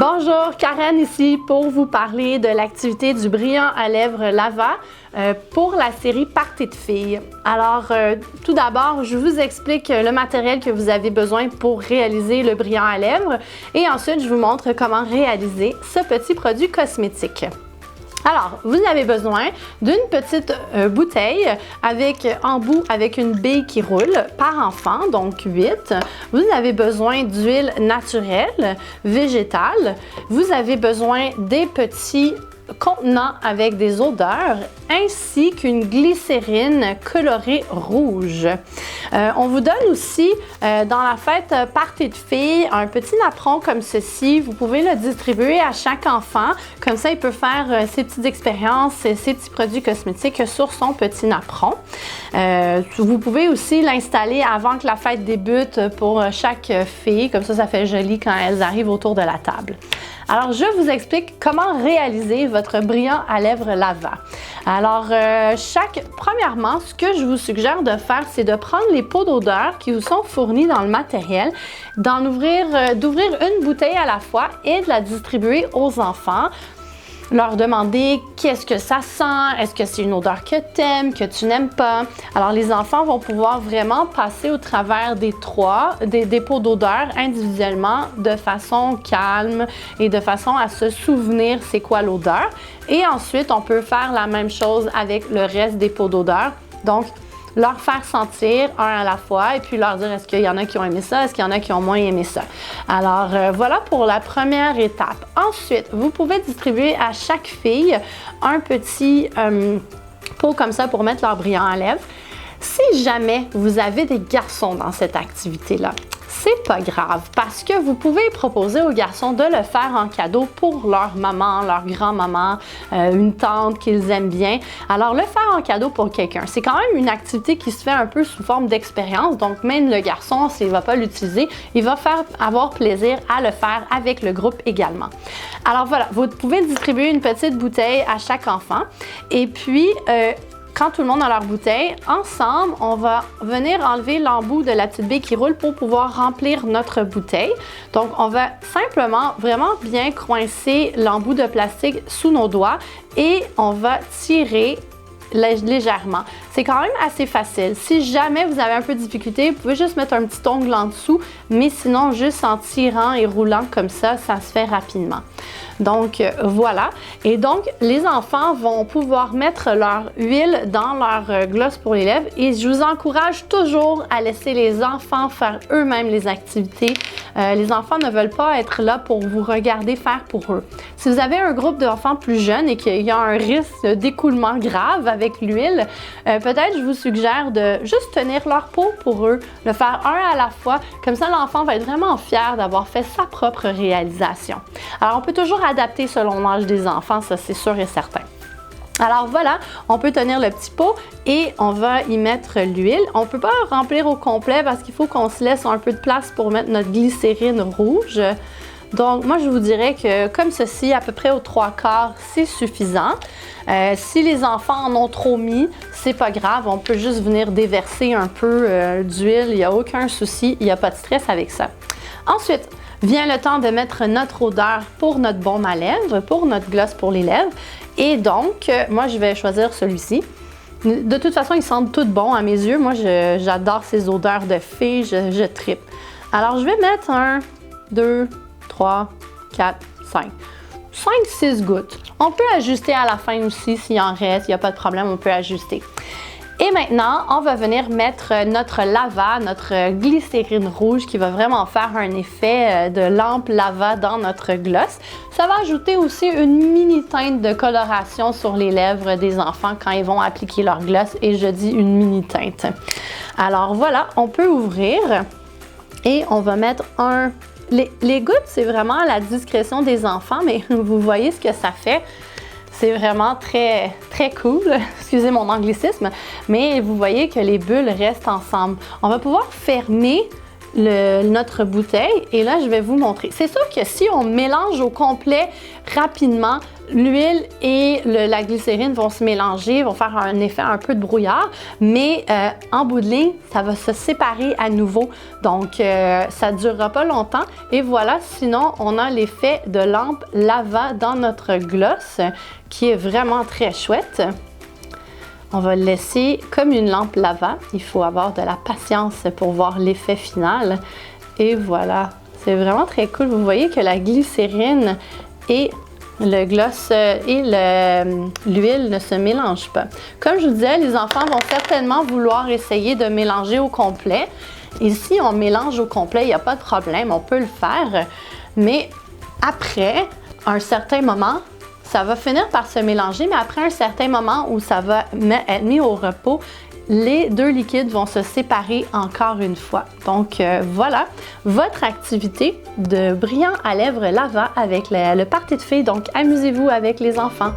Bonjour, Karen ici pour vous parler de l'activité du brillant à lèvres Lava pour la série Party de filles. Alors, tout d'abord, je vous explique le matériel que vous avez besoin pour réaliser le brillant à lèvres et ensuite, je vous montre comment réaliser ce petit produit cosmétique. Alors, vous avez besoin d'une petite bouteille avec embout avec une bille qui roule par enfant, donc 8. Vous avez besoin d'huile naturelle, végétale. Vous avez besoin des petits contenants avec des odeurs ainsi qu'une glycérine colorée rouge. On vous donne aussi dans la fête Party de filles un petit napperon comme ceci. Vous pouvez le distribuer à chaque enfant. Comme ça, il peut faire ses petites expériences, ses petits produits cosmétiques sur son petit napperon. Vous pouvez aussi l'installer avant que la fête débute pour chaque fille. Comme ça fait joli quand elles arrivent autour de la table. Alors, je vous explique comment réaliser votre brillant à lèvres Lava. Alors, premièrement, ce que je vous suggère de faire, c'est de prendre les pots d'odeur qui vous sont fournis dans le matériel, d'ouvrir une bouteille à la fois et de la distribuer aux enfants. Leur demander qu'est-ce que ça sent, est-ce que c'est une odeur que tu aimes, que tu n'aimes pas. Alors, les enfants vont pouvoir vraiment passer au travers des pots d'odeur individuellement de façon calme et de façon à se souvenir c'est quoi l'odeur. Et ensuite, on peut faire la même chose avec le reste des pots d'odeur. Donc, leur faire sentir un à la fois et puis leur dire est-ce qu'il y en a qui ont aimé ça, est-ce qu'il y en a qui ont moins aimé ça. Alors voilà pour la première étape. Ensuite, vous pouvez distribuer à chaque fille un petit pot comme ça pour mettre leur brillant à lèvres. Si jamais vous avez des garçons dans cette activité-là, c'est pas grave parce que vous pouvez proposer aux garçons de le faire en cadeau pour leur maman, leur grand-maman, une tante qu'ils aiment bien. Alors, le faire en cadeau pour quelqu'un, c'est quand même une activité qui se fait un peu sous forme d'expérience. Donc, même le garçon, s'il ne va pas l'utiliser, il va avoir plaisir à le faire avec le groupe également. Alors voilà, vous pouvez distribuer une petite bouteille à chaque enfant. Et puis, quand tout le monde a leur bouteille, ensemble, on va venir enlever l'embout de la petite bille qui roule pour pouvoir remplir notre bouteille. Donc, on va simplement vraiment bien coincer l'embout de plastique sous nos doigts et on va tirer légèrement. C'est quand même assez facile. Si jamais vous avez un peu de difficulté, vous pouvez juste mettre un petit ongle en dessous, mais sinon, juste en tirant et roulant comme ça se fait rapidement. Donc, voilà. Et donc, les enfants vont pouvoir mettre leur huile dans leur gloss pour les lèvres et je vous encourage toujours à laisser les enfants faire eux-mêmes les activités. Les enfants ne veulent pas être là pour vous regarder faire pour eux. Si vous avez un groupe d'enfants plus jeunes et qu'il y a un risque d'écoulement grave avec l'huile, peut-être je vous suggère de juste tenir leur peau pour eux, le faire un à la fois. Comme ça, l'enfant va être vraiment fier d'avoir fait sa propre réalisation. Alors, on peut toujours adapter selon l'âge des enfants, ça c'est sûr et certain. Alors voilà, on peut tenir le petit pot et on va y mettre l'huile. On ne peut pas remplir au complet parce qu'il faut qu'on se laisse un peu de place pour mettre notre glycérine rouge. Donc, moi, je vous dirais que comme ceci, à peu près aux 3/4, c'est suffisant. Si les enfants en ont trop mis, c'est pas grave. On peut juste venir déverser un peu d'huile. Il n'y a aucun souci. Il n'y a pas de stress avec ça. Ensuite, vient le temps de mettre notre odeur pour notre baume à lèvres, pour notre gloss pour les lèvres. Et donc, moi, je vais choisir celui-ci. De toute façon, ils sentent tous bons à mes yeux. Moi, j'adore ces odeurs de filles. Je trippe. Alors, je vais mettre 1, 2, 3, 4, 5. 5-6 gouttes. On peut ajuster à la fin aussi s'il en reste. Il n'y a pas de problème, on peut ajuster. Et maintenant, on va venir mettre notre lava, notre glycérine rouge qui va vraiment faire un effet de lampe lava dans notre gloss. Ça va ajouter aussi une mini teinte de coloration sur les lèvres des enfants quand ils vont appliquer leur gloss. Et je dis une mini teinte. Alors voilà, on peut ouvrir et on va mettre Les gouttes, c'est vraiment à la discrétion des enfants, mais vous voyez ce que ça fait. C'est vraiment très, très cool, excusez mon anglicisme, mais vous voyez que les bulles restent ensemble. On va pouvoir fermer notre bouteille et là, je vais vous montrer. C'est sûr que si on mélange au complet rapidement, l'huile et la glycérine vont se mélanger, vont faire un effet un peu de brouillard, mais en bout de ligne, ça va se séparer à nouveau. Donc, ça ne durera pas longtemps. Et voilà, sinon, on a l'effet de lampe lava dans notre gloss qui est vraiment très chouette. On va le laisser comme une lampe lava. Il faut avoir de la patience pour voir l'effet final. Et voilà, c'est vraiment très cool. Vous voyez que la glycérine et le gloss et l'huile ne se mélangent pas. Comme je vous disais, les enfants vont certainement vouloir essayer de mélanger au complet. Et si on mélange au complet, il n'y a pas de problème, on peut le faire. Mais après un certain moment, ça va finir par se mélanger, mais après un certain moment où ça va être mis au repos, les deux liquides vont se séparer encore une fois. Donc voilà, votre activité de brillant à lèvres lava avec le party de filles. Donc amusez-vous avec les enfants.